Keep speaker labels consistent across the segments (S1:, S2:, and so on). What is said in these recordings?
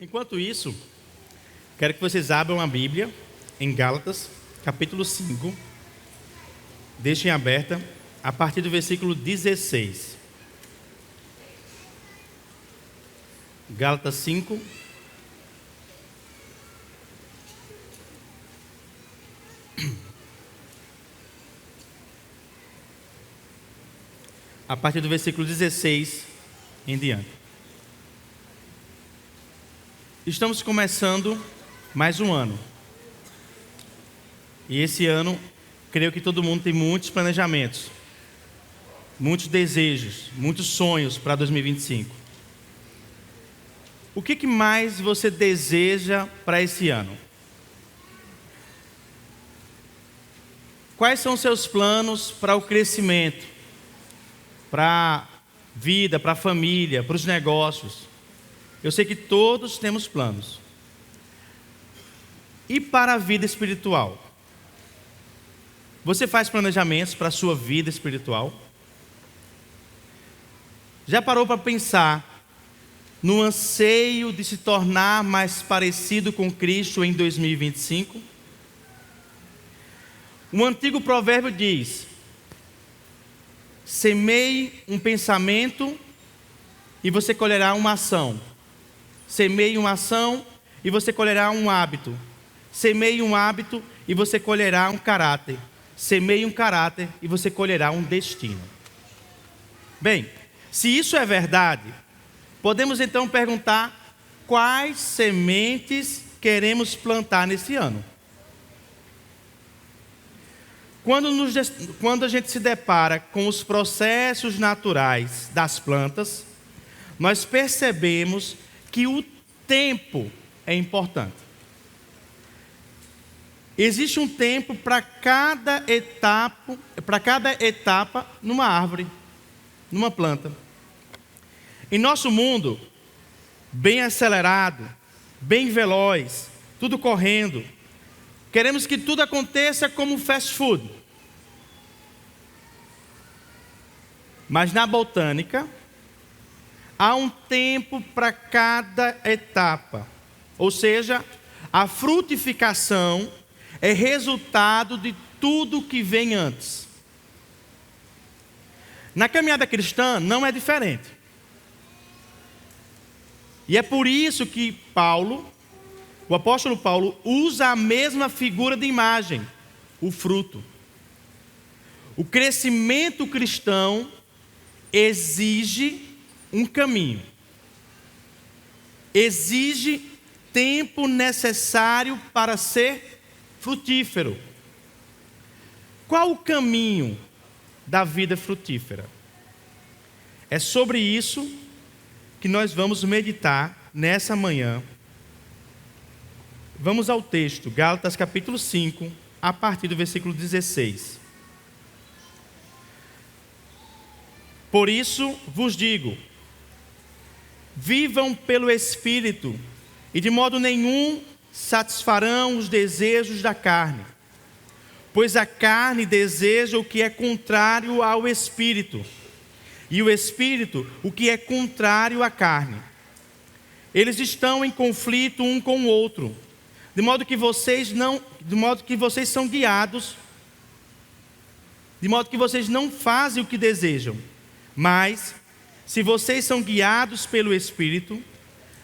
S1: Enquanto isso, quero que vocês abram a Bíblia em Gálatas, capítulo 5. Deixem aberta a partir do versículo 16. Gálatas 5. A partir do versículo 16 em diante. Estamos começando mais um ano. E esse ano, creio que todo mundo tem muitos planejamentos, muitos desejos, muitos sonhos para 2025. O que mais você deseja para esse ano? Quais são os seus planos para o crescimento, para a vida, para a família, para os negócios? Eu sei que todos temos planos. E para a vida espiritual? Você faz planejamentos para a sua vida espiritual? Já parou para pensar no anseio de se tornar mais parecido com Cristo em 2025? Um antigo provérbio diz: semeie um pensamento e você colherá uma ação. Semeie uma ação e você colherá um hábito. Semeie um hábito e você colherá um caráter. Semeie um caráter e você colherá um destino. Bem, se isso é verdade, podemos então perguntar quais sementes queremos plantar nesse ano. Quando a gente se depara com os processos naturais das plantas, nós percebemos que o tempo é importante. Existe um tempo para cada etapa numa árvore, numa planta. Em nosso mundo, bem acelerado, bem veloz, tudo correndo, queremos que tudo aconteça como fast food. Mas na botânica, há um tempo para cada etapa. Ou seja, a frutificação é resultado de tudo que vem antes. Na caminhada cristã não é diferente. E é por isso que o apóstolo Paulo, usa a mesma figura de imagem, o fruto. O crescimento cristão exige um caminho. Exige tempo necessário para ser frutífero. Qual o caminho da vida frutífera? É sobre isso que nós vamos meditar nessa manhã. Vamos ao texto, Gálatas capítulo 5, a partir do versículo 16. Por isso vos digo: vivam pelo Espírito, e de modo nenhum satisfarão os desejos da carne. Pois a carne deseja o que é contrário ao Espírito, e o Espírito o que é contrário à carne. Eles estão em conflito um com o outro, de modo que vocês são guiados, de modo que vocês não fazem o que desejam. Mas se vocês são guiados pelo Espírito,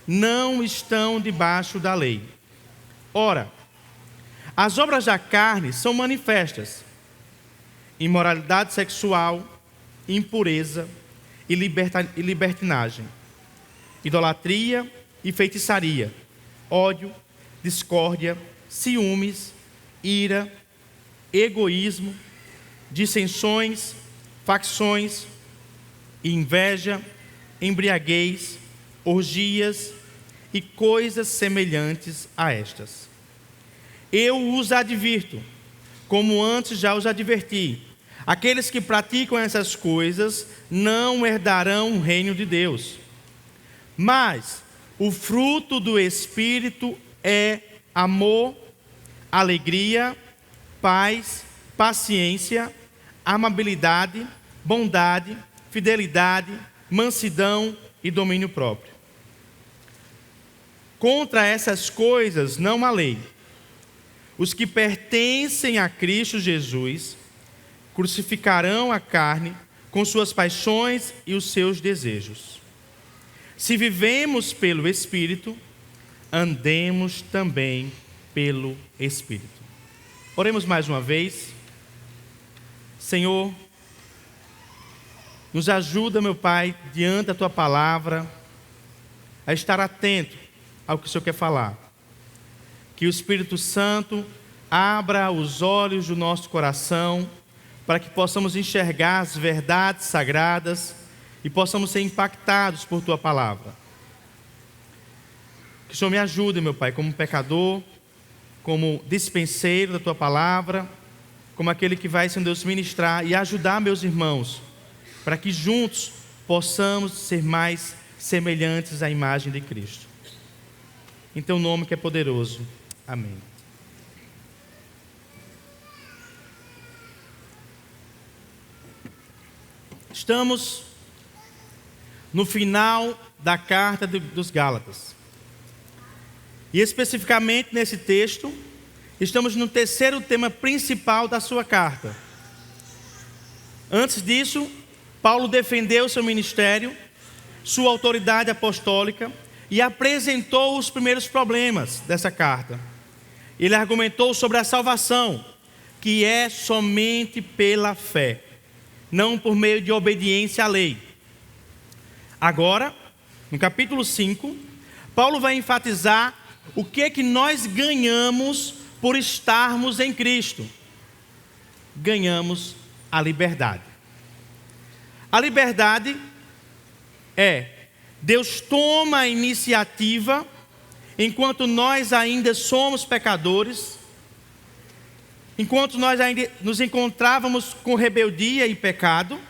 S1: não estão debaixo da lei. Ora, as obras da carne são manifestas: imoralidade sexual, impureza e libertinagem, idolatria e feitiçaria, ódio, discórdia, ciúmes, ira, egoísmo, dissensões, facções, inveja, embriaguez, orgias e coisas semelhantes a estas. Eu os advirto, como antes já os adverti: aqueles que praticam essas coisas não herdarão o reino de Deus. Mas o fruto do Espírito é amor, alegria, paz, paciência, amabilidade, bondade, fidelidade, mansidão e domínio próprio. Contra essas coisas não há lei. Os que pertencem a Cristo Jesus crucificarão a carne com suas paixões e os seus desejos. Se vivemos pelo Espírito, andemos também pelo Espírito. Oremos mais uma vez. Senhor, nos ajuda, meu Pai, diante da Tua palavra, a estar atento ao que o Senhor quer falar. Que o Espírito Santo abra os olhos do nosso coração, para que possamos enxergar as verdades sagradas e possamos ser impactados por Tua palavra. Que o Senhor me ajude, meu Pai, como pecador, como dispenseiro da Tua palavra, como aquele que vai, Senhor Deus, ministrar e ajudar meus irmãos, para que juntos possamos ser mais semelhantes à imagem de Cristo. Em Teu nome que é poderoso. Amém. Estamos no final da carta dos Gálatas. E especificamente nesse texto, estamos no terceiro tema principal da sua carta. Antes disso, Paulo defendeu seu ministério, sua autoridade apostólica e apresentou os primeiros problemas dessa carta. Ele argumentou sobre a salvação, que é somente pela fé, não por meio de obediência à lei. Agora, no capítulo 5, Paulo vai enfatizar o que nós ganhamos por estarmos em Cristo. Ganhamos a liberdade. A liberdade é Deus toma a iniciativa enquanto nós ainda somos pecadores, enquanto nós ainda nos encontrávamos com rebeldia e pecado.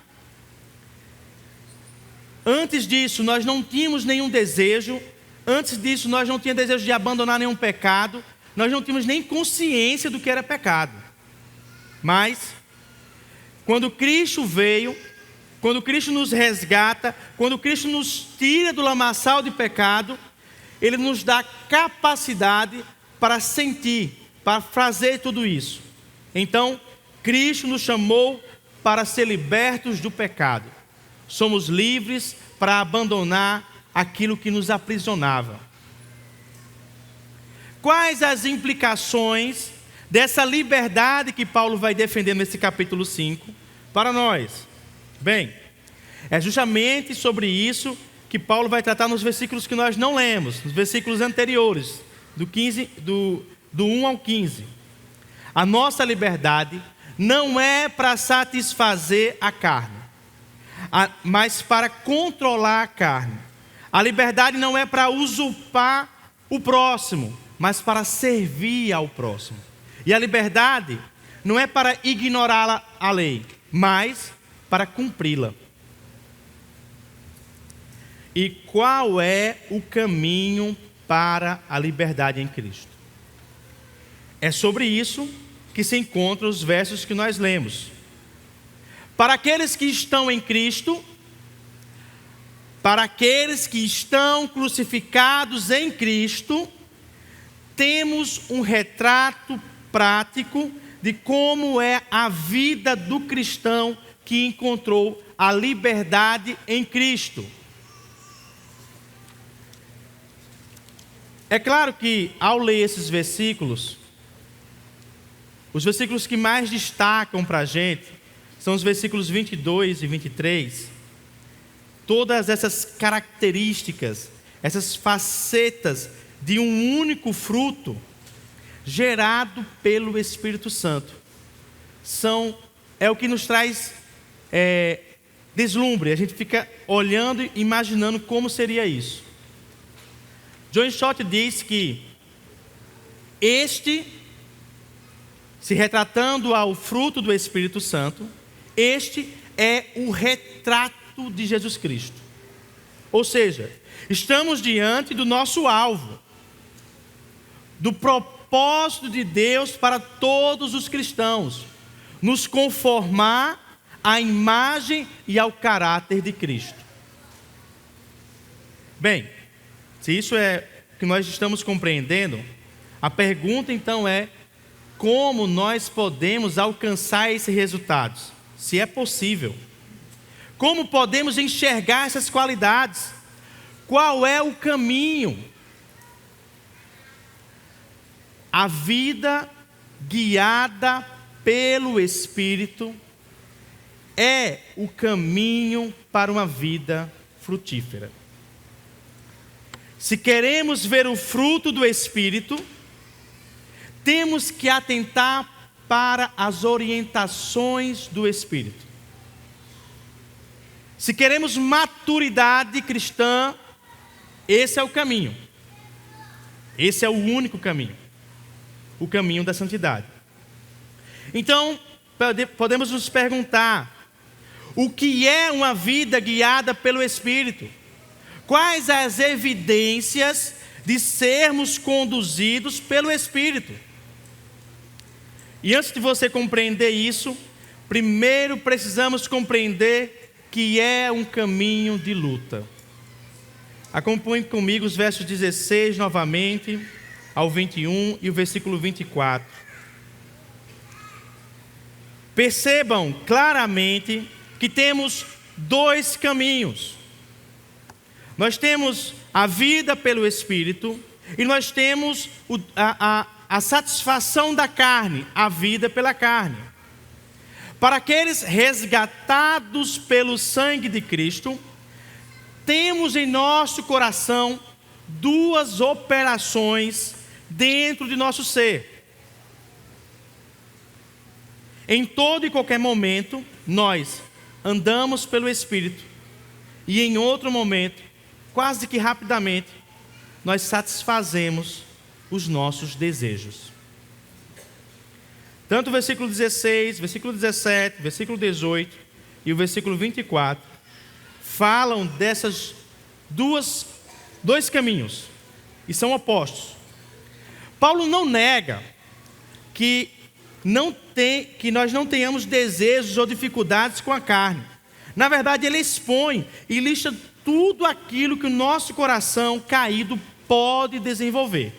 S1: Antes disso, nós não tínhamos nenhum desejo. Antes disso, nós não tínhamos desejo de abandonar nenhum pecado. Nós não tínhamos nem consciência do que era pecado. Mas, quando Cristo veio, quando Cristo nos resgata, quando Cristo nos tira do lamaçal de pecado, Ele nos dá capacidade para sentir, para fazer tudo isso. Então, Cristo nos chamou para ser libertos do pecado. Somos livres para abandonar aquilo que nos aprisionava. Quais as implicações dessa liberdade que Paulo vai defender nesse capítulo 5 para nós? Bem, é justamente sobre isso que Paulo vai tratar nos versículos que nós não lemos, nos versículos anteriores, do 1 ao 15. A nossa liberdade não é para satisfazer a carne, mas para controlar a carne. A liberdade não é para usurpar o próximo, mas para servir ao próximo. E a liberdade não é para ignorar a lei, mas para cumpri-la. E qual é o caminho para a liberdade em Cristo? É sobre isso que se encontram os versos que nós lemos. Para aqueles que estão em Cristo, para aqueles que estão crucificados em Cristo, temos um retrato prático de como é a vida do cristão que encontrou a liberdade em Cristo. É claro que ao ler esses versículos, os versículos que mais destacam para a gente são os versículos 22 e 23. Todas essas características, essas facetas de um único fruto gerado pelo Espírito Santo é o que nos traz deslumbre. A gente fica olhando e imaginando como seria isso. John Stott diz que se retratando ao fruto do Espírito Santo, este é o retrato de Jesus Cristo. Ou seja, estamos diante do nosso alvo, do propósito de Deus para todos os cristãos, nos conformar à imagem e ao caráter de Cristo. Bem, se isso é que nós estamos compreendendo, a pergunta então é: como nós podemos alcançar esses resultados? Se é possível. Como podemos enxergar essas qualidades? Qual é o caminho? A vida guiada pelo Espírito é o caminho para uma vida frutífera. Se queremos ver o fruto do Espírito, temos que atentar para as orientações do Espírito. Se queremos maturidade cristã, esse é o caminho. Esse é o único caminho. O caminho da santidade. Então, podemos nos perguntar: o que é uma vida guiada pelo Espírito? Quais as evidências de sermos conduzidos pelo Espírito? E antes de você compreender isso, primeiro precisamos compreender que é um caminho de luta. Acompanhe comigo os versos 16 novamente, ao 21 e o versículo 24. Percebam claramente que temos dois caminhos. Nós temos a vida pelo Espírito e nós temos a satisfação da carne, a vida pela carne. Para aqueles resgatados pelo sangue de Cristo, temos em nosso coração duas operações dentro de nosso ser. Em todo e qualquer momento, nós andamos pelo Espírito, e em outro momento, quase que rapidamente, nós satisfazemos os nossos desejos. Tanto o versículo 16, versículo 17, versículo 18 e o versículo 24 falam dessas dois caminhos, e são opostos. Paulo não nega que nós não tenhamos desejos ou dificuldades com a carne. Na verdade, ele expõe e lista tudo aquilo que o nosso coração caído pode desenvolver.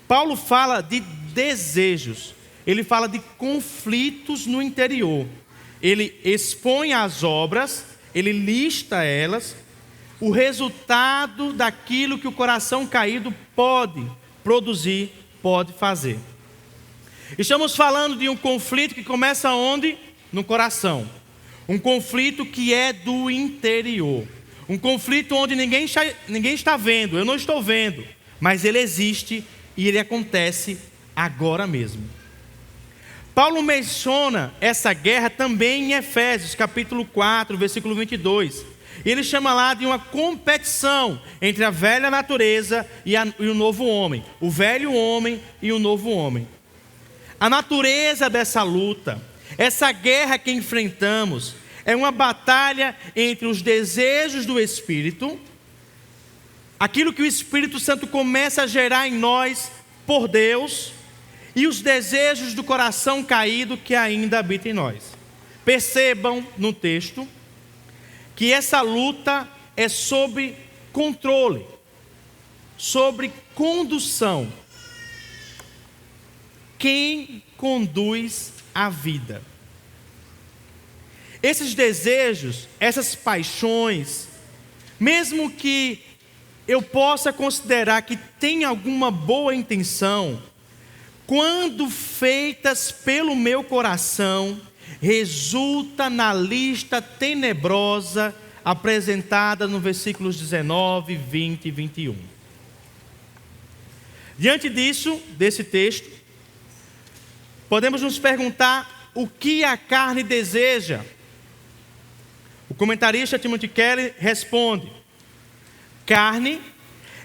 S1: Paulo fala de desejos, ele fala de conflitos no interior. Ele expõe as obras, ele lista elas, o resultado daquilo que o coração caído pode produzir, pode fazer. Estamos falando de um conflito que começa onde? No coração. Um conflito que é do interior. Um conflito onde ninguém está vendo, eu não estou vendo, mas ele existe e ele acontece agora mesmo. Paulo menciona essa guerra também em Efésios, capítulo 4, versículo 22. Ele chama lá de uma competição entre a velha natureza e o novo homem. O velho homem e o novo homem. A natureza dessa luta, essa guerra que enfrentamos, é uma batalha entre os desejos do Espírito, aquilo que o Espírito Santo começa a gerar em nós por Deus, e os desejos do coração caído que ainda habita em nós. Percebam no texto que essa luta é sobre controle, sobre condução. Quem conduz a vida? Esses desejos, essas paixões, mesmo que eu possa considerar que tem alguma boa intenção, quando feitas pelo meu coração, resulta na lista tenebrosa apresentada no versículos 19, 20 e 21. Diante disso, desse texto, podemos nos perguntar o que a carne deseja. O comentarista Timothy Keller responde: carne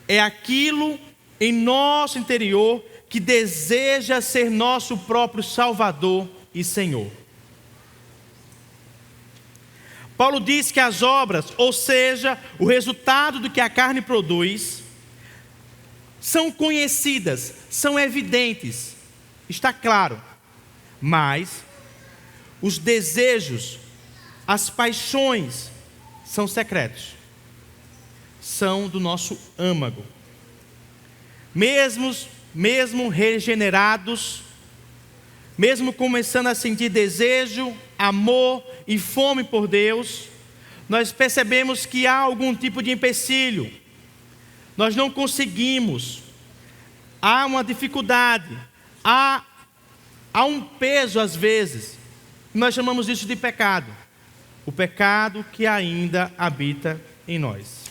S1: é aquilo em nosso interior que deseja ser nosso próprio Salvador e Senhor. Paulo diz que as obras, ou seja, o resultado do que a carne produz, são conhecidas, são evidentes, está claro. Mas os desejos, as paixões são secretos, são do nosso âmago. mesmo regenerados, mesmo começando a sentir desejo, amor e fome por Deus, nós percebemos que há algum tipo de empecilho. Nós não conseguimos, há uma dificuldade, há um peso às vezes. Nós chamamos isso de pecado. O pecado que ainda habita em nós.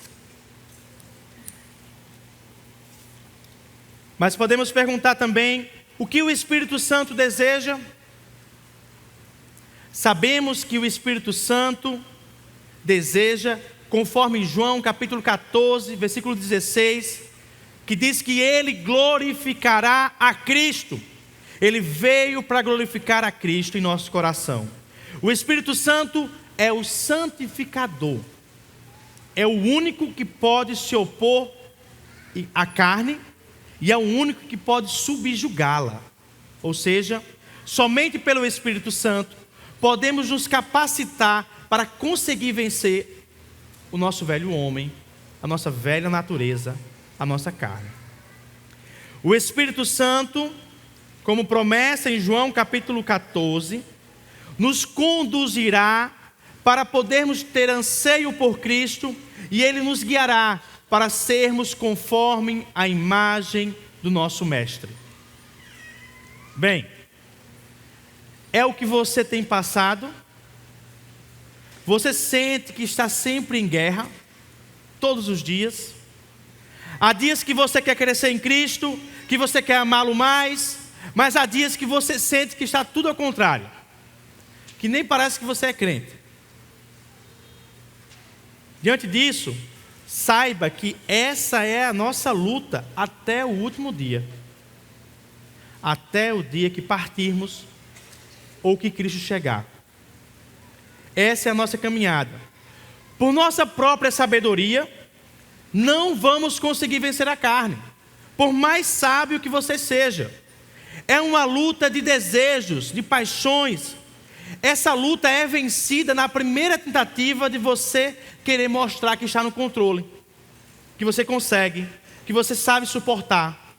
S1: Mas podemos perguntar também, o que o Espírito Santo deseja? Sabemos que o Espírito Santo deseja, conforme João capítulo 14, versículo 16, que diz que Ele glorificará a Cristo. Ele veio para glorificar a Cristo em nosso coração. O Espírito Santo é o santificador. É o único que pode se opor à carne e é o único que pode subjugá-la. Ou seja, somente pelo Espírito Santo podemos nos capacitar para conseguir vencer o nosso velho homem, a nossa velha natureza, a nossa carne. O Espírito Santo, como promessa em João capítulo 14, nos conduzirá para podermos ter anseio por Cristo e Ele nos guiará para sermos conforme a imagem do nosso Mestre. Bem, é o que você tem passado? Você sente que está sempre em guerra, todos os dias? Há dias que você quer crescer em Cristo, que você quer amá-lo mais, mas há dias que você sente que está tudo ao contrário, que nem parece que você é crente. Diante disso, saiba que essa é a nossa luta até o último dia. Até o dia que partirmos ou que Cristo chegar. Essa é a nossa caminhada. Por nossa própria sabedoria, não vamos conseguir vencer a carne, por mais sábio que você seja. É uma luta de desejos, de paixões. Essa luta é vencida na primeira tentativa de você querer mostrar que está no controle, que você consegue, que você sabe suportar.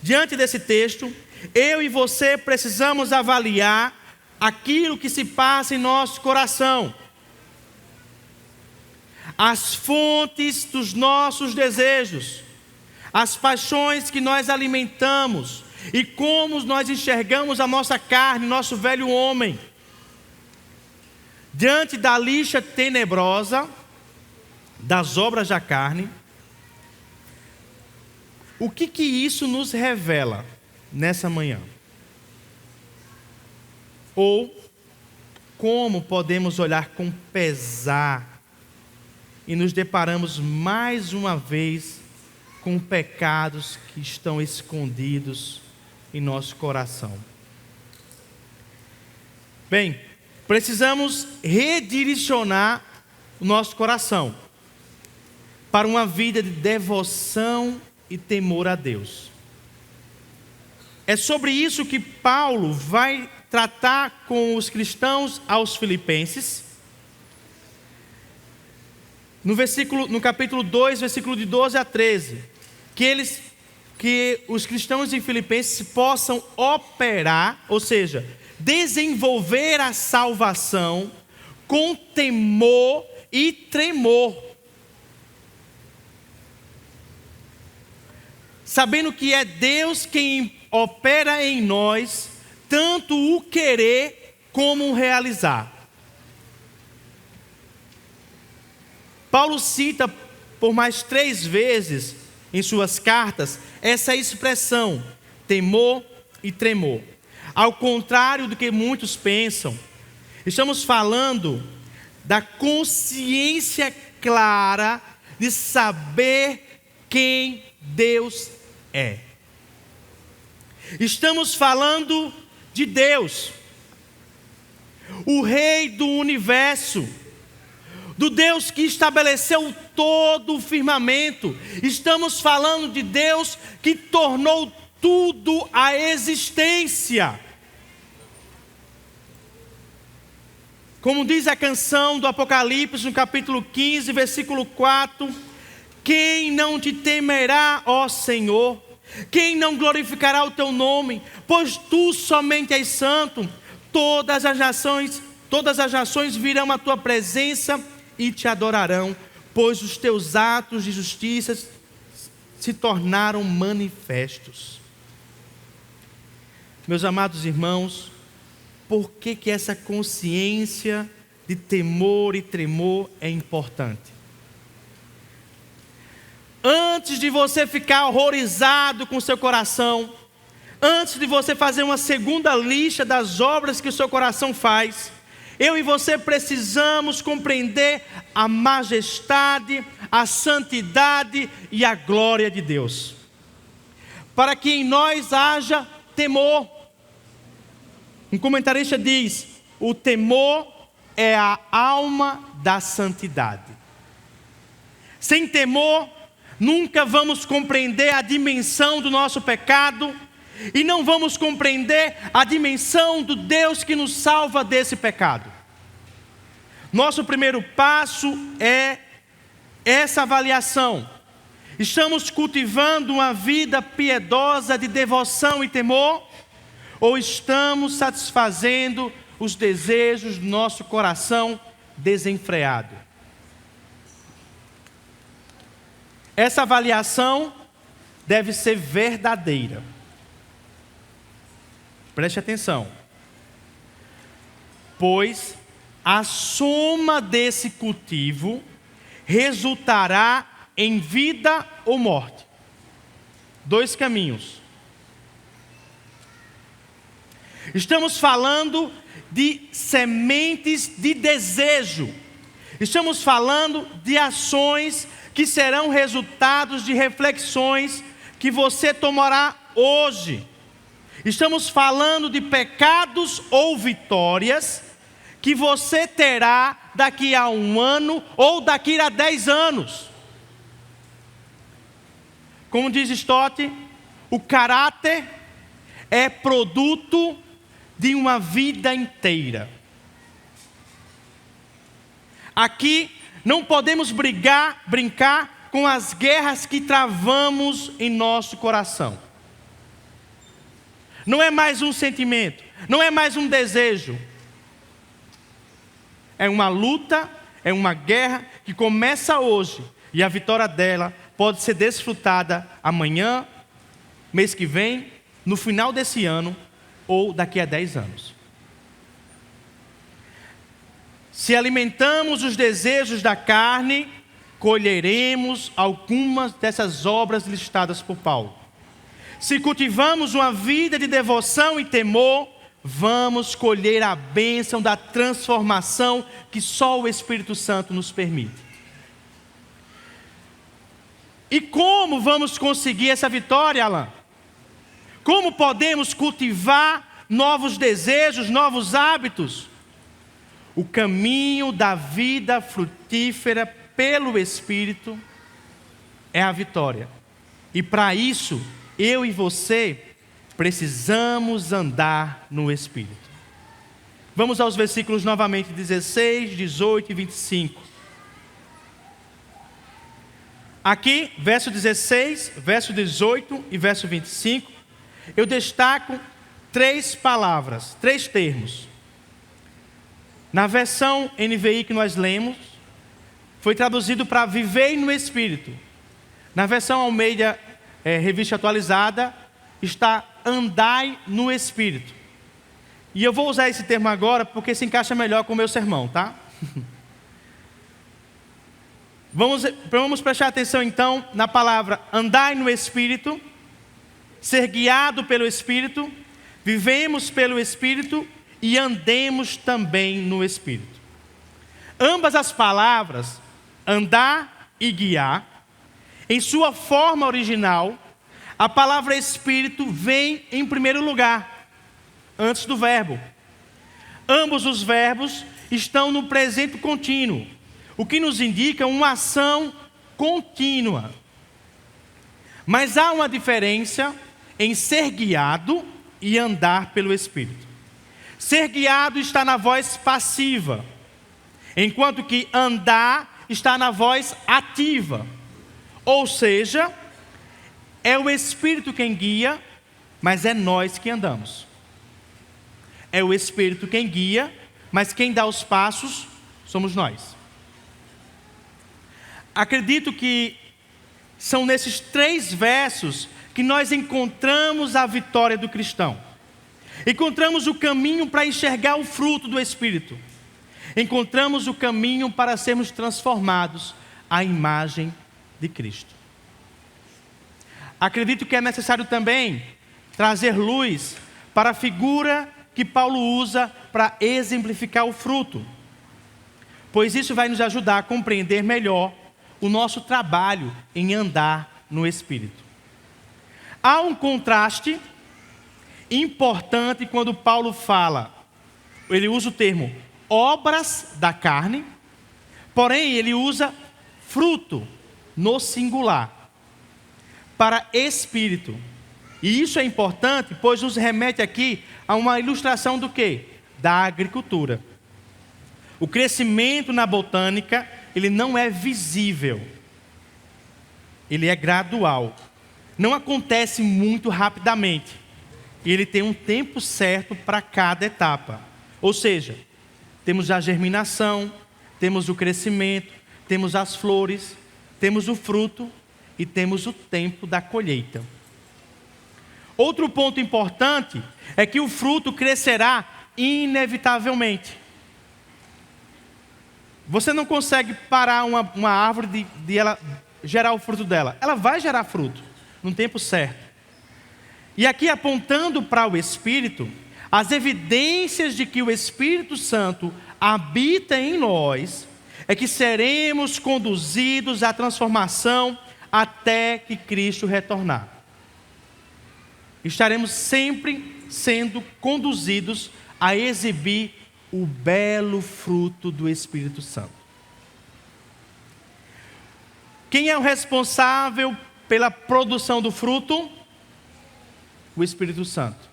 S1: Diante desse texto, eu e você precisamos avaliar aquilo que se passa em nosso coração. As fontes dos nossos desejos, as paixões que nós alimentamos e como nós enxergamos a nossa carne, nosso velho homem. Diante da lixa tenebrosa das obras da carne, o que isso nos revela nessa manhã? Ou como podemos olhar com pesar e nos deparamos mais uma vez com pecados que estão escondidos em nosso coração? Bem, precisamos redirecionar o nosso coração para uma vida de devoção e temor a Deus. É sobre isso que Paulo vai tratar com os cristãos aos Filipenses, no capítulo 2, versículo de 12 a 13, que os cristãos em Filipenses possam operar, ou seja, desenvolver a salvação com temor e tremor, sabendo que é Deus quem opera em nós tanto o querer como o realizar. Paulo cita por mais 3 vezes em suas cartas essa expressão, temor e tremor. Ao contrário do que muitos pensam, estamos falando da consciência clara de saber quem Deus é. Estamos falando de Deus, o Rei do universo, do Deus que estabeleceu todo o firmamento. Estamos falando de Deus que tornou tudo a existência. Como diz a canção do Apocalipse, no capítulo 15, versículo 4, quem não te temerá, ó Senhor, Quem não glorificará o teu nome? Pois tu somente és santo. Todas as nações virão à tua presença e te adorarão, pois os teus atos de justiça se tornaram manifestos. Meus amados irmãos, por que essa consciência de temor e tremor é importante? Antes de você ficar horrorizado com seu coração, antes de você fazer uma segunda lista das obras que o seu coração faz, eu e você precisamos compreender a majestade, a santidade e a glória de Deus, para que em nós haja temor. Um comentarista diz: o temor é a alma da santidade. Sem temor, nunca vamos compreender a dimensão do nosso pecado e não vamos compreender a dimensão do Deus que nos salva desse pecado. Nosso primeiro passo é essa avaliação. Estamos cultivando uma vida piedosa de devoção e temor, ou estamos satisfazendo os desejos do nosso coração desenfreado? Essa avaliação deve ser verdadeira. Preste atenção. Pois a soma desse cultivo resultará em vida ou morte. Dois caminhos. Estamos falando de sementes de desejo. Estamos falando de ações que serão resultados de reflexões que você tomará hoje. Estamos falando de pecados ou vitórias que você terá daqui a 1 ano ou daqui a 10 anos. Como diz Stott, o caráter é produto de uma vida inteira. Aqui não podemos brincar com as guerras que travamos em nosso coração. Não é mais um sentimento, não é mais um desejo. É uma luta, é uma guerra que começa hoje e a vitória dela pode ser desfrutada amanhã, mês que vem, no final desse ano ou daqui a 10 anos. Se alimentamos os desejos da carne, colheremos algumas dessas obras listadas por Paulo. Se cultivamos uma vida de devoção e temor, vamos colher a bênção da transformação que só o Espírito Santo nos permite. E como vamos conseguir essa vitória, Alan? Como podemos cultivar novos desejos, novos hábitos? O caminho da vida frutífera pelo Espírito é a vitória. E para isso, eu e você precisamos andar no Espírito. Vamos aos versículos novamente 16, 18 e 25. Aqui, verso 16, verso 18 e verso 25, eu destaco 3 palavras, 3 termos. Na versão NVI que nós lemos, foi traduzido para viver no Espírito. Na versão Almeida, revista atualizada, está andai no Espírito. E eu vou usar esse termo agora porque se encaixa melhor com o meu sermão, tá? Vamos prestar atenção então na palavra andai no Espírito, ser guiado pelo Espírito, vivemos pelo Espírito e andemos também no Espírito. Ambas as palavras, andar e guiar, em sua forma original, a palavra Espírito vem em primeiro lugar, antes do verbo. Ambos os verbos estão no presente contínuo, o que nos indica uma ação contínua. Mas há uma diferença em ser guiado e andar pelo Espírito. Ser guiado está na voz passiva, enquanto que andar está na voz ativa. Ou seja, É o Espírito quem guia, mas é nós que andamos. É o Espírito quem guia, mas quem dá os passos somos nós. Acredito que são nesses 3 versos que nós encontramos a vitória do cristão. Encontramos o caminho para enxergar o fruto do Espírito. Encontramos o caminho para sermos transformados à imagem de Cristo. Acredito que é necessário também trazer luz para a figura que Paulo usa para exemplificar o fruto, pois isso vai nos ajudar a compreender melhor o nosso trabalho em andar no Espírito. Há um contraste importante quando Paulo fala, ele usa o termo obras da carne, porém ele usa fruto no singular, para Espírito. E isso é importante, pois nos remete aqui a uma ilustração do quê? Da agricultura. O crescimento na botânica, ele não é visível. Ele é gradual. Não acontece muito rapidamente. E ele tem um tempo certo para cada etapa. Ou seja, temos a germinação, temos o crescimento, temos as flores, temos o fruto e temos o tempo da colheita. Outro ponto importante é que o fruto crescerá inevitavelmente. Você não consegue parar uma árvore de ela gerar o fruto dela. Ela vai gerar fruto no tempo certo. E aqui apontando para o Espírito, as evidências de que o Espírito Santo habita em nós, é que seremos conduzidos à transformação até que Cristo retornar. Estaremos sempre sendo conduzidos a exibir o belo fruto do Espírito Santo. Quem é o responsável pela produção do fruto? O Espírito Santo.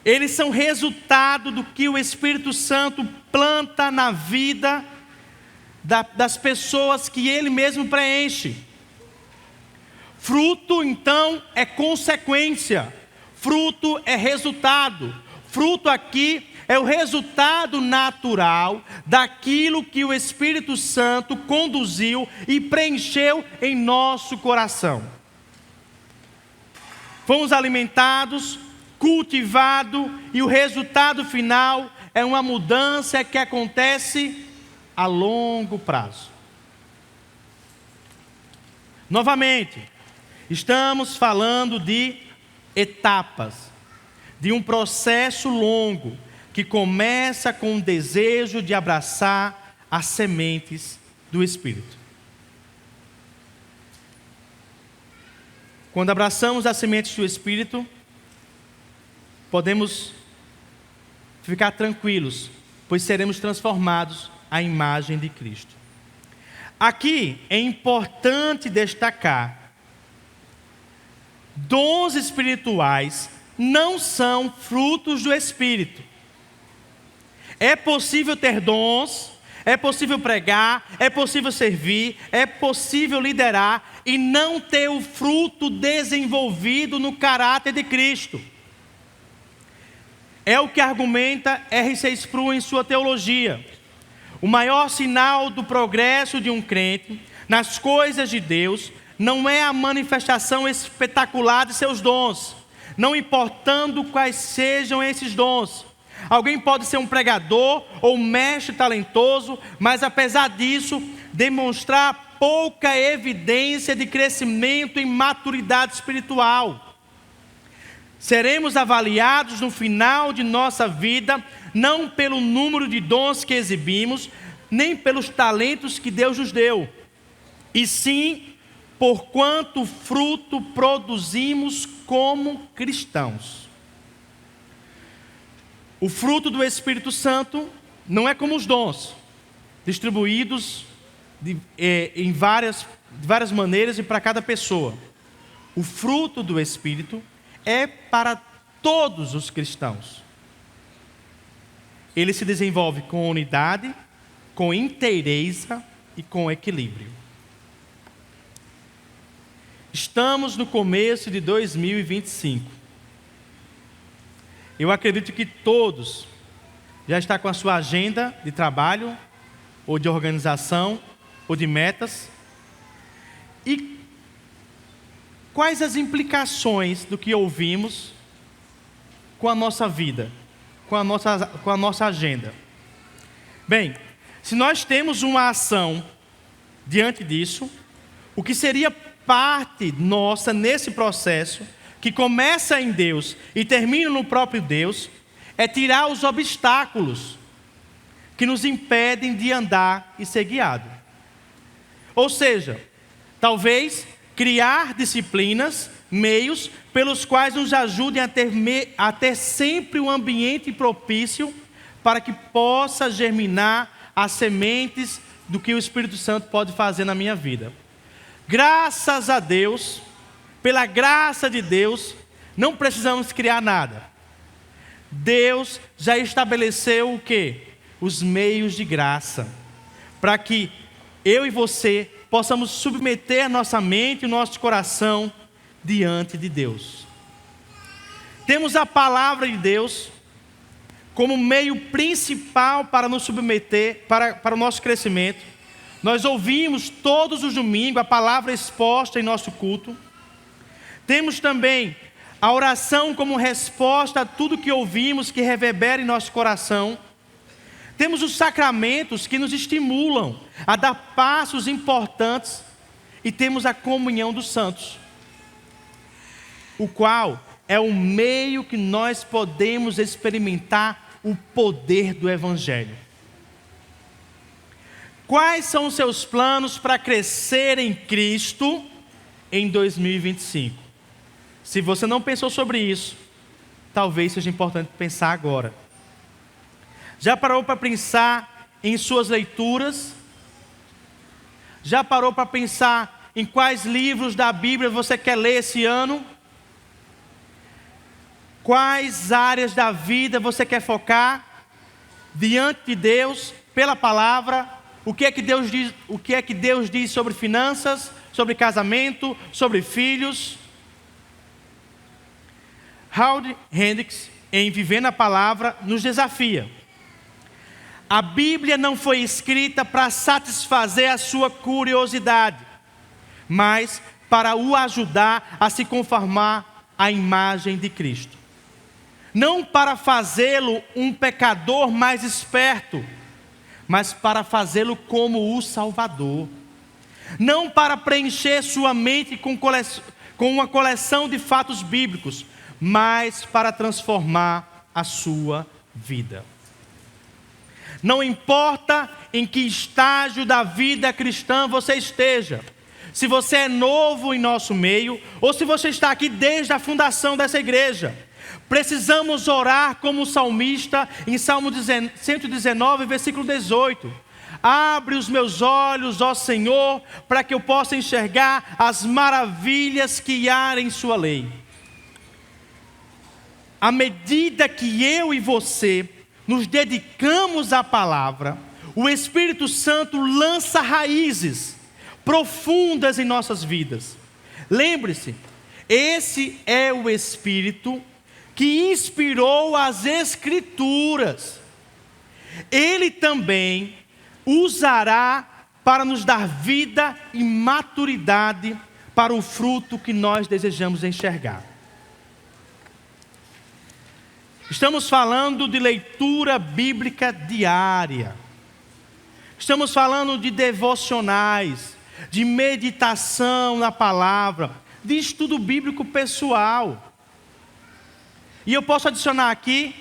S1: Eles são resultado do que o Espírito Santo planta na vida das pessoas que Ele mesmo preenche. Fruto, então, é consequência. Fruto é resultado. Fruto aqui é o resultado natural daquilo que o Espírito Santo conduziu e preencheu em nosso coração. Fomos alimentados, cultivados, e o resultado final é uma mudança que acontece a longo prazo. Novamente, estamos falando de etapas, de um processo longo que começa com o desejo de abraçar as sementes do Espírito. Quando abraçamos as sementes do Espírito, podemos ficar tranquilos, pois seremos transformados à imagem de Cristo. Aqui é importante destacar: dons espirituais não são frutos do Espírito. É possível ter dons, é possível pregar, é possível servir, é possível liderar e não ter o fruto desenvolvido no caráter de Cristo. É o que argumenta R.C. Sproul em sua teologia. O maior sinal do progresso de um crente nas coisas de Deus não é a manifestação espetacular de seus dons, não importando quais sejam esses dons. Alguém pode ser um pregador ou um mestre talentoso, mas apesar disso, demonstrar pouca evidência de crescimento em maturidade espiritual. Seremos avaliados no final de nossa vida, não pelo número de dons que exibimos, nem pelos talentos que Deus nos deu, e sim por quanto fruto produzimos como cristãos. O fruto do Espírito Santo não é como os dons, distribuídos em várias maneiras e para cada pessoa. O fruto do Espírito é para todos os cristãos. Ele se desenvolve com unidade, com inteireza e com equilíbrio. Estamos no começo de 2025. Eu acredito que todos já estão com a sua agenda de trabalho, ou de organização, ou de metas. E quais as implicações do que ouvimos com a nossa vida, com a nossa agenda? Bem, se nós temos uma ação diante disso, o que seria parte nossa nesse processo, que começa em Deus e termina no próprio Deus, é tirar os obstáculos que nos impedem de andar e ser guiado. Ou seja, talvez criar disciplinas, meios pelos quais nos ajudem a ter sempre um ambiente propício para que possa germinar as sementes do que o Espírito Santo pode fazer na minha vida. Graças a Deus, pela graça de Deus, não precisamos criar nada. Deus já estabeleceu o quê? Os meios de graça, para que eu e você possamos submeter a nossa mente e o nosso coração diante de Deus. Temos a palavra de Deus como meio principal para nos submeter, para o nosso crescimento. Nós ouvimos todos os domingos a palavra exposta em nosso culto. Temos também a oração como resposta a tudo que ouvimos, que reverbera em nosso coração. Temos os sacramentos que nos estimulam a dar passos importantes. E temos a comunhão dos santos, o qual é o meio que nós podemos experimentar o poder do Evangelho. Quais são os seus planos para crescer em Cristo em 2025? Se você não pensou sobre isso, talvez seja importante pensar agora. Já parou para pensar em suas leituras? Já parou para pensar em quais livros da Bíblia você quer ler esse ano? Quais áreas da vida você quer focar diante de Deus, pela palavra? O que é que Deus diz sobre finanças, sobre casamento, sobre filhos? Howard Hendricks, em Vivendo a Palavra, nos desafia. A Bíblia não foi escrita para satisfazer a sua curiosidade, mas para o ajudar a se conformar à imagem de Cristo. Não para fazê-lo um pecador mais esperto, mas para fazê-lo como o Salvador. Não para preencher sua mente com uma coleção de fatos bíblicos, mas para transformar a sua vida. Não importa em que estágio da vida cristã você esteja, se você é novo em nosso meio, ou se você está aqui desde a fundação dessa igreja, precisamos orar como o salmista em Salmo 119, versículo 18. Abre os meus olhos, ó Senhor, para que eu possa enxergar as maravilhas que há em sua lei. À medida que eu e você nos dedicamos à palavra, o Espírito Santo lança raízes profundas em nossas vidas. Lembre-se, esse é o Espírito que inspirou as Escrituras. Ele também usará para nos dar vida e maturidade para o fruto que nós desejamos enxergar. Estamos falando de leitura bíblica diária. Estamos falando de devocionais, de meditação na palavra, de estudo bíblico pessoal. E eu posso adicionar aqui,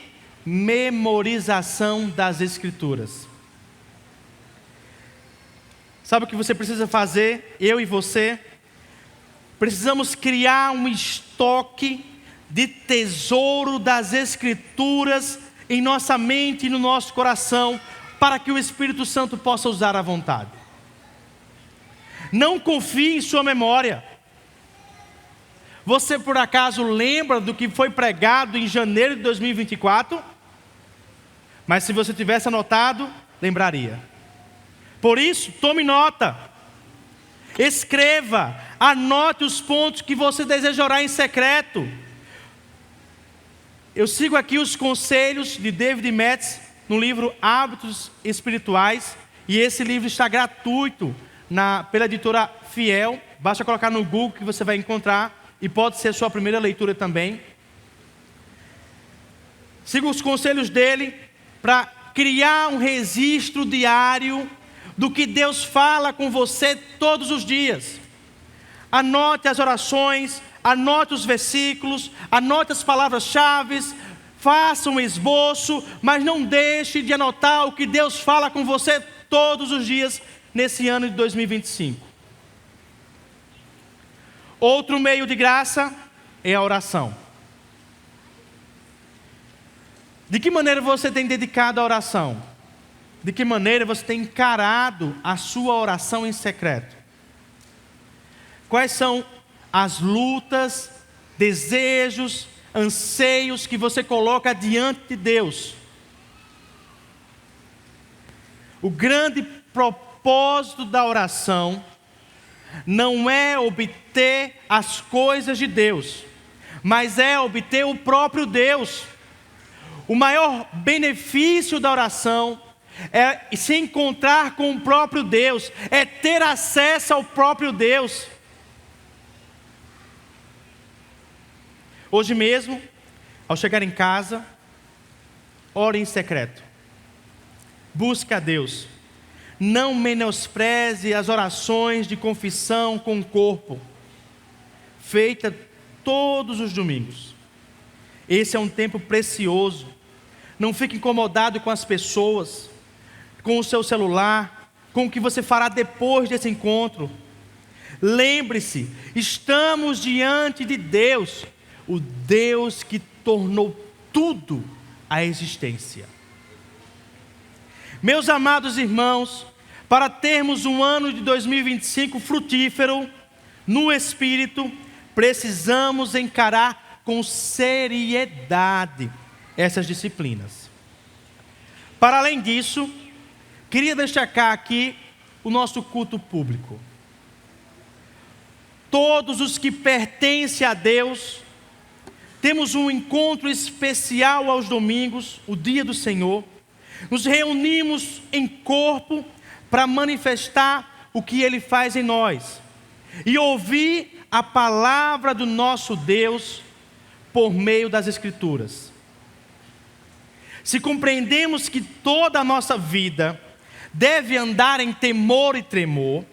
S1: memorização das Escrituras. Sabe o que você precisa fazer? Eu e você precisamos criar um estoque de tesouro das Escrituras em nossa mente e no nosso coração, para que o Espírito Santo possa usar à vontade. Não confie em sua memória. Você por acaso lembra do que foi pregado em janeiro de 2024? Mas se você tivesse anotado, lembraria. Por isso, tome nota. Escreva, anote os pontos que você deseja orar em secreto. Eu sigo aqui os conselhos de David Metz no livro Hábitos Espirituais, e esse livro está gratuito pela editora Fiel. Basta colocar no Google que você vai encontrar, e pode ser a sua primeira leitura também. Siga os conselhos dele para criar um registro diário do que Deus fala com você todos os dias. Anote as orações, anote os versículos, anote as palavras-chave, faça um esboço, mas não deixe de anotar o que Deus fala com você todos os dias nesse ano de 2025. Outro meio de graça é a oração. De que maneira você tem dedicado à oração? De que maneira você tem encarado a sua oração em secreto? Quais são as lutas, desejos, anseios que você coloca diante de Deus? O grande propósito da oração não é obter as coisas de Deus, mas é obter o próprio Deus. O maior benefício da oração é se encontrar com o próprio Deus, é ter acesso ao próprio Deus. Hoje mesmo, ao chegar em casa, ore em secreto. Busque a Deus. Não menospreze as orações de confissão com o corpo, feita todos os domingos. Esse é um tempo precioso. Não fique incomodado com as pessoas, com o seu celular, com o que você fará depois desse encontro. Lembre-se, estamos diante de Deus, o Deus que tornou tudo a existência. Meus amados irmãos, para termos um ano de 2025 frutífero no Espírito, precisamos encarar com seriedade essas disciplinas. Para além disso, queria destacar aqui o nosso culto público. Todos os que pertencem a Deus, temos um encontro especial aos domingos, o dia do Senhor. Nos reunimos em corpo para manifestar o que Ele faz em nós e ouvir a palavra do nosso Deus por meio das Escrituras. Se compreendemos que toda a nossa vida deve andar em temor e tremor,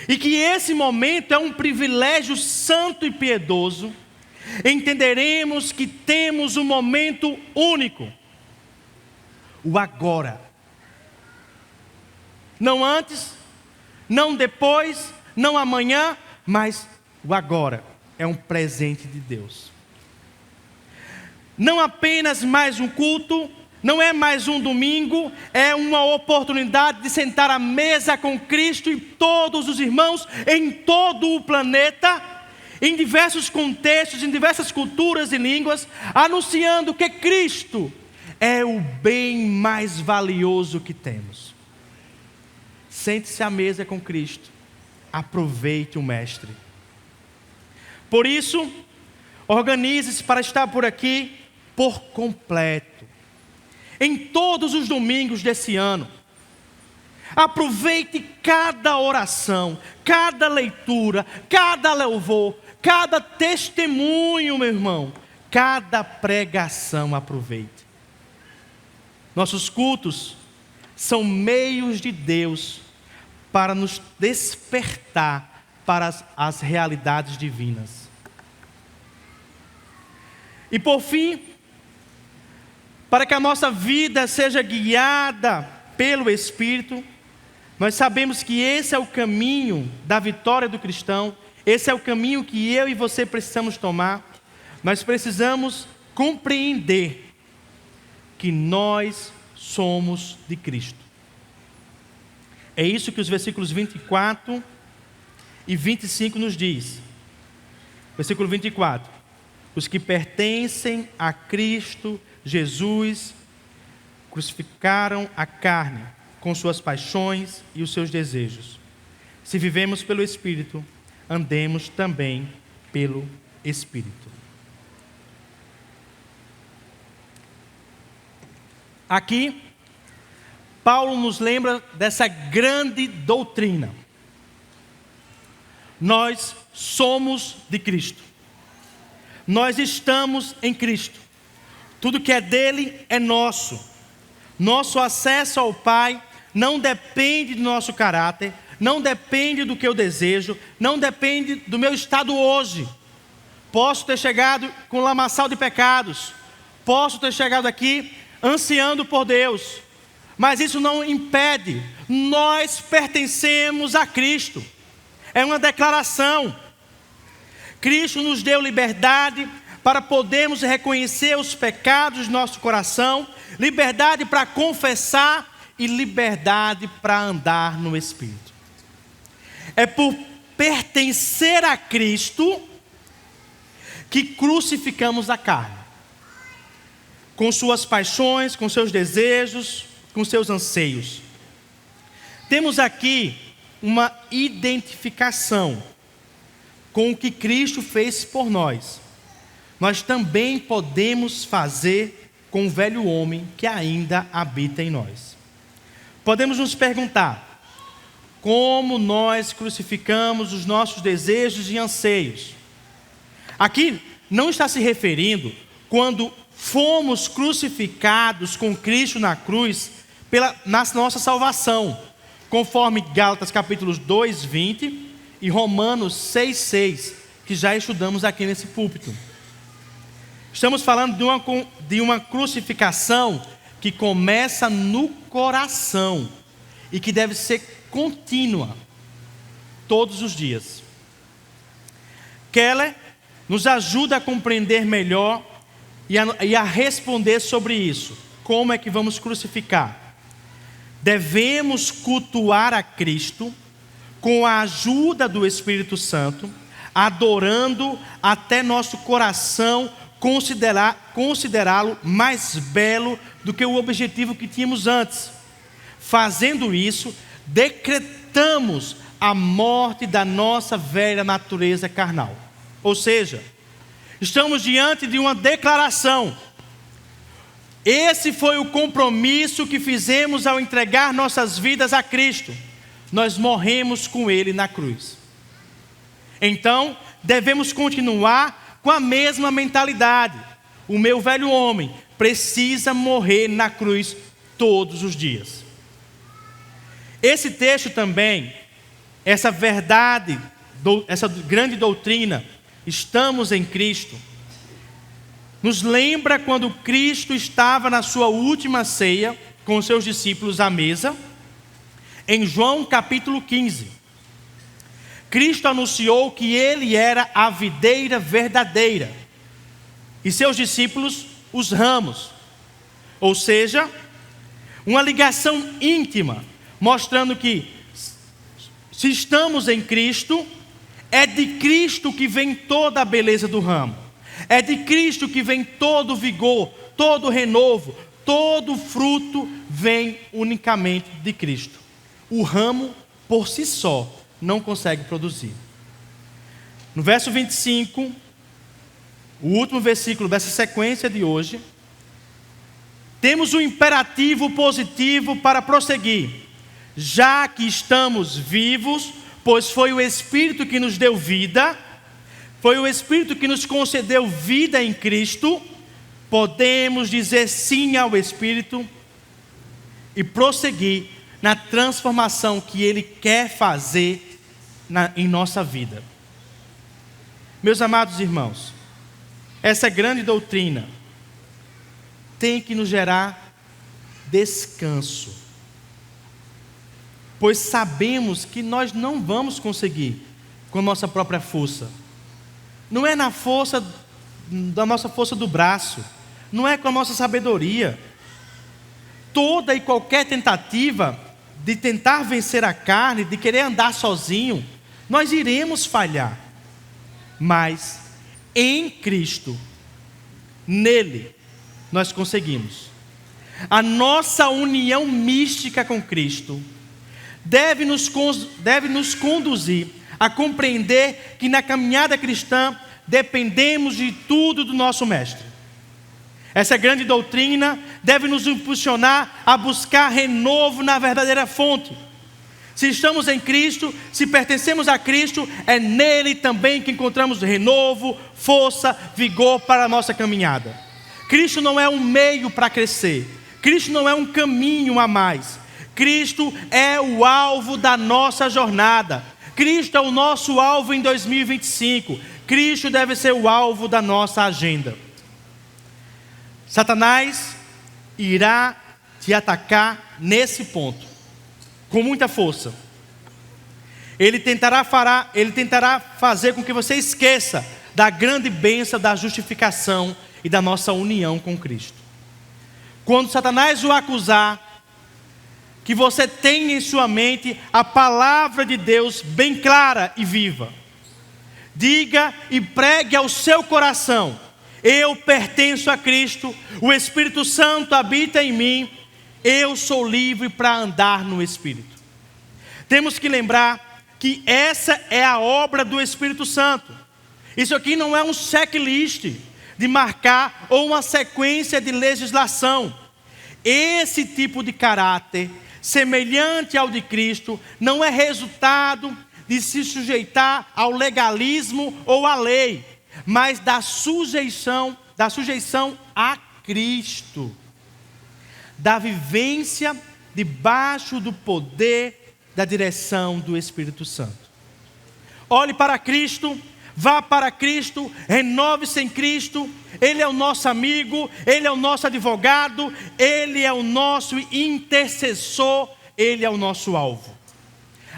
S1: e que esse momento é um privilégio santo e piedoso, entenderemos que temos um momento único, o agora. Não antes, não depois, não amanhã, mas o agora é um presente de Deus. Não apenas mais um culto, não é mais um domingo, é uma oportunidade de sentar à mesa com Cristo e todos os irmãos em todo o planeta, em diversos contextos, em diversas culturas e línguas, anunciando que Cristo é o bem mais valioso que temos. Sente-se à mesa com Cristo, aproveite o Mestre. Por isso, organize-se para estar por aqui por completo, em todos os domingos desse ano. Aproveite cada oração, cada leitura, cada louvor, cada testemunho, meu irmão, cada pregação, aproveite. Nossos cultos são meios de Deus para nos despertar para as realidades divinas. E por fim, para que a nossa vida seja guiada pelo Espírito, nós sabemos que esse é o caminho da vitória do cristão, esse é o caminho que eu e você precisamos tomar. Nós precisamos compreender que nós somos de Cristo. É isso que os versículos 24 e 25 nos diz. Versículo 24: os que pertencem a Cristo Jesus crucificaram a carne com suas paixões e os seus desejos. Se vivemos pelo Espírito, andemos também pelo Espírito. Aqui, Paulo nos lembra dessa grande doutrina. Nós somos de Cristo. Nós estamos em Cristo. Tudo que é dele é nosso. Nosso acesso ao Pai não depende do nosso caráter, não depende do que eu desejo, não depende do meu estado hoje. Posso ter chegado com lamaçal de pecados, posso ter chegado aqui ansiando por Deus, mas isso não impede. Nós pertencemos a Cristo. É uma declaração. Cristo nos deu liberdade para podermos reconhecer os pecados do nosso coração, liberdade para confessar e liberdade para andar no Espírito. É por pertencer a Cristo que crucificamos a carne, com suas paixões, com seus desejos, com seus anseios. Temos aqui uma identificação com o que Cristo fez por nós. Nós também podemos fazer com o velho homem que ainda habita em nós. Podemos nos perguntar: como nós crucificamos os nossos desejos e anseios? Aqui não está se referindo quando fomos crucificados com Cristo na cruz na nossa salvação, conforme Gálatas capítulos 2, 20 e Romanos 6, 6, que já estudamos aqui nesse púlpito. Estamos falando de uma crucificação que começa no coração e que deve ser contínua, todos os dias. Keller nos ajuda a compreender melhor e a responder sobre isso. Como é que vamos crucificar? Devemos cultuar a Cristo com a ajuda do Espírito Santo, adorando até nosso coração considerá-lo mais belo do que o objetivo que tínhamos antes. Fazendo isso, decretamos a morte da nossa velha natureza carnal. Ou seja, estamos diante de uma declaração. Esse foi o compromisso que fizemos ao entregar nossas vidas a Cristo. Nós morremos com Ele na cruz. Então, devemos continuar com a mesma mentalidade. O meu velho homem precisa morrer na cruz todos os dias. Esse texto também, essa verdade, essa grande doutrina, estamos em Cristo, nos lembra quando Cristo estava na sua última ceia com os seus discípulos à mesa, em João capítulo 15. Cristo anunciou que Ele era a videira verdadeira e seus discípulos os ramos. Ou seja, uma ligação íntima, mostrando que se estamos em Cristo, é de Cristo que vem toda a beleza do ramo. É de Cristo que vem todo o vigor, todo o renovo, todo o fruto vem unicamente de Cristo. O ramo, por si só, não consegue produzir. No verso 25, o último versículo dessa sequência de hoje, temos um imperativo positivo para prosseguir. Já que estamos vivos, pois foi o Espírito que nos deu vida, foi o Espírito que nos concedeu vida em Cristo, podemos dizer sim ao Espírito e prosseguir na transformação que Ele quer fazer em nossa vida. Meus amados irmãos, essa grande doutrina tem que nos gerar descanso, pois sabemos que nós não vamos conseguir com a nossa própria força. Não é na força da nossa força do braço, não é com a nossa sabedoria. Toda e qualquer tentativa de tentar vencer a carne, de querer andar sozinho, nós iremos falhar. Mas em Cristo, nele, nós conseguimos. A nossa união mística com Cristo deve nos conduzir a compreender que na caminhada cristã dependemos de tudo do nosso Mestre. Essa grande doutrina deve nos impulsionar a buscar renovo na verdadeira fonte. Se estamos em Cristo, se pertencemos a Cristo, é nele também que encontramos renovo, força, vigor para a nossa caminhada. Cristo não é um meio para crescer. Cristo não é um caminho a mais. Cristo é o alvo da nossa jornada. Cristo é o nosso alvo em 2025. Cristo deve ser o alvo da nossa agenda. Satanás irá te atacar nesse ponto, com muita força. Ele tentará fazer com que você esqueça da grande bênção da justificação e da nossa união com Cristo. Quando Satanás o acusar, que você tenha em sua mente a palavra de Deus bem clara e viva. Diga e pregue ao seu coração: eu pertenço a Cristo, o Espírito Santo habita em mim, eu sou livre para andar no Espírito. Temos que lembrar que essa é a obra do Espírito Santo. Isso aqui não é um checklist de marcar ou uma sequência de legislação. Esse tipo de caráter, semelhante ao de Cristo, não é resultado de se sujeitar ao legalismo ou à lei, mas da sujeição a Cristo, da vivência debaixo do poder da direção do Espírito Santo. Olhe para Cristo, vá para Cristo, renove-se em Cristo. Ele é o nosso amigo, Ele é o nosso advogado, Ele é o nosso intercessor, Ele é o nosso alvo.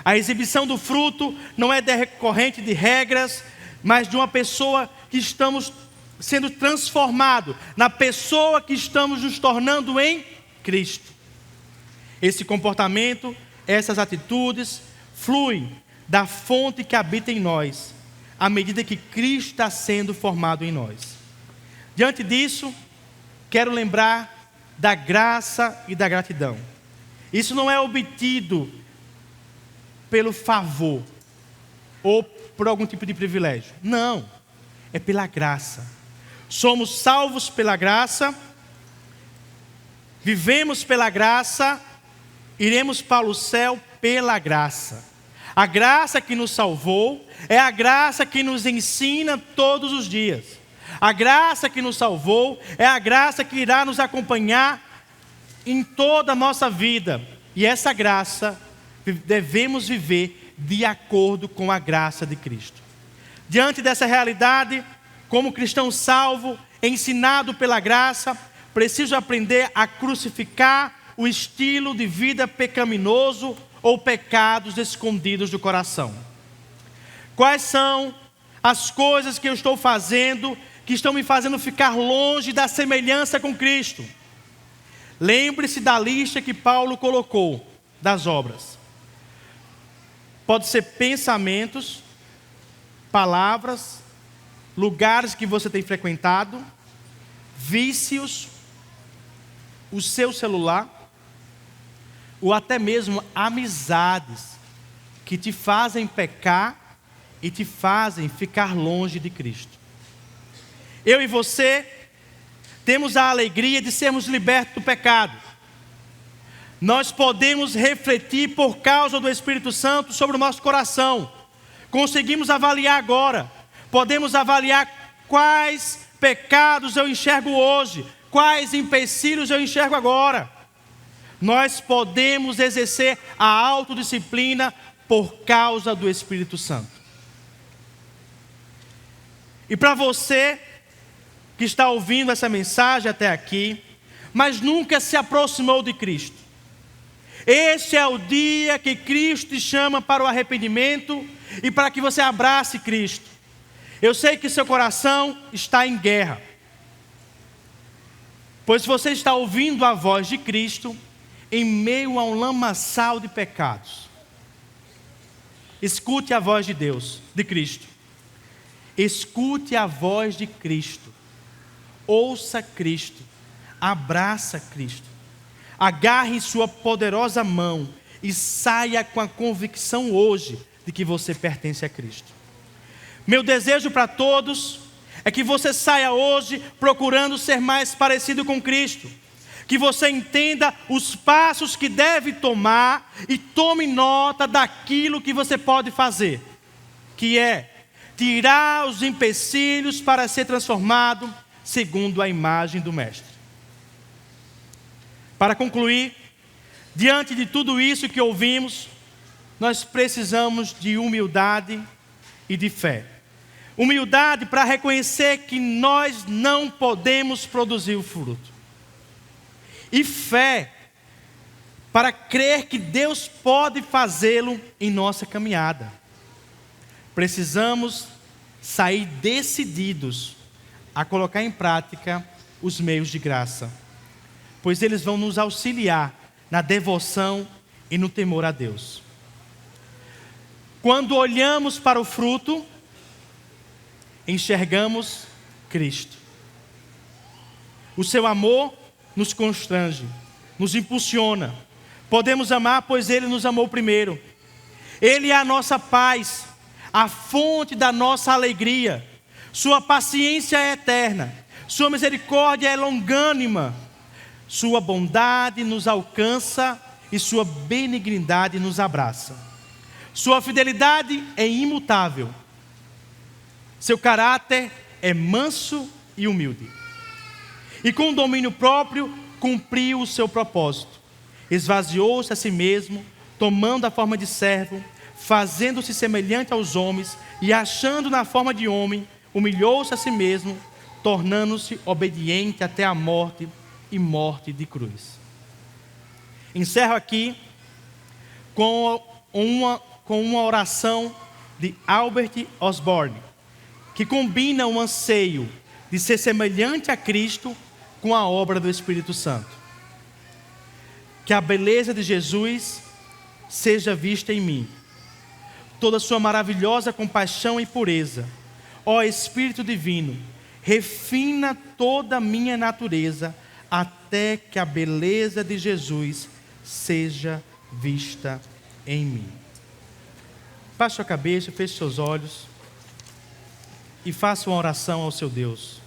S1: A exibição do fruto não é decorrente de regras, mas de uma pessoa que estamos sendo transformado, na pessoa que estamos nos tornando em Cristo. Esse comportamento, essas atitudes, fluem da fonte que habita em nós, à medida que Cristo está sendo formado em nós. Diante disso, quero lembrar da graça e da gratidão. Isso não é obtido pelo favor ou por algum tipo de privilégio. Não, é pela graça. Somos salvos pela graça, vivemos pela graça, iremos para o céu pela graça. A graça que nos salvou é a graça que nos ensina todos os dias. A graça que nos salvou é a graça que irá nos acompanhar em toda a nossa vida. E essa graça devemos viver de acordo com a graça de Cristo. Diante dessa realidade, como cristão salvo, ensinado pela graça, preciso aprender a crucificar o estilo de vida pecaminoso ou pecados escondidos do coração. Quais são as coisas que eu estou fazendo que estão me fazendo ficar longe da semelhança com Cristo? Lembre-se da lista que Paulo colocou das obras. Pode ser pensamentos, palavras, lugares que você tem frequentado, vícios, o seu celular, ou até mesmo amizades que te fazem pecar e te fazem ficar longe de Cristo. Eu e você temos a alegria de sermos libertos do pecado. Nós podemos refletir por causa do Espírito Santo sobre o nosso coração. Conseguimos avaliar agora. Podemos avaliar quais pecados eu enxergo hoje, quais empecilhos eu enxergo agora. Nós podemos exercer a autodisciplina por causa do Espírito Santo. E para você que está ouvindo essa mensagem até aqui, mas nunca se aproximou de Cristo, este é o dia que Cristo te chama para o arrependimento e para que você abrace Cristo. Eu sei que seu coração está em guerra, pois você está ouvindo a voz de Cristo em meio a um lamaçal de pecados. Escute a voz de Deus, de Cristo. Escute a voz de Cristo. Ouça Cristo. Abraça Cristo. Agarre sua poderosa mão e saia com a convicção hoje de que você pertence a Cristo. Meu desejo para todos é que você saia hoje procurando ser mais parecido com Cristo. Que você entenda os passos que deve tomar e tome nota daquilo que você pode fazer. Que é tirar os empecilhos para ser transformado segundo a imagem do Mestre. Para concluir, diante de tudo isso que ouvimos, nós precisamos de humildade e de fé. Humildade para reconhecer que nós não podemos produzir o fruto. E fé para crer que Deus pode fazê-lo em nossa caminhada. Precisamos sair decididos a colocar em prática os meios de graça, pois eles vão nos auxiliar na devoção e no temor a Deus. Quando olhamos para o fruto, enxergamos Cristo. O seu amor nos constrange, nos impulsiona. Podemos amar, pois Ele nos amou primeiro. Ele é a nossa paz, a fonte da nossa alegria. Sua paciência é eterna, sua misericórdia é longânima. Sua bondade nos alcança e sua benignidade nos abraça. Sua fidelidade é imutável. Seu caráter é manso e humilde. E com domínio próprio cumpriu o seu propósito. Esvaziou-se a si mesmo, tomando a forma de servo, fazendo-se semelhante aos homens e achando na forma de homem, humilhou-se a si mesmo, tornando-se obediente até a morte e morte de cruz. Encerro aqui com uma oração de Albert Osborne, que combina o anseio de ser semelhante a Cristo com a obra do Espírito Santo. Que a beleza de Jesus seja vista em mim, toda a sua maravilhosa compaixão e pureza. Ó Espírito Divino, refina toda a minha natureza, até que a beleza de Jesus seja vista em mim. Baixe a cabeça, feche seus olhos e faça uma oração ao seu Deus.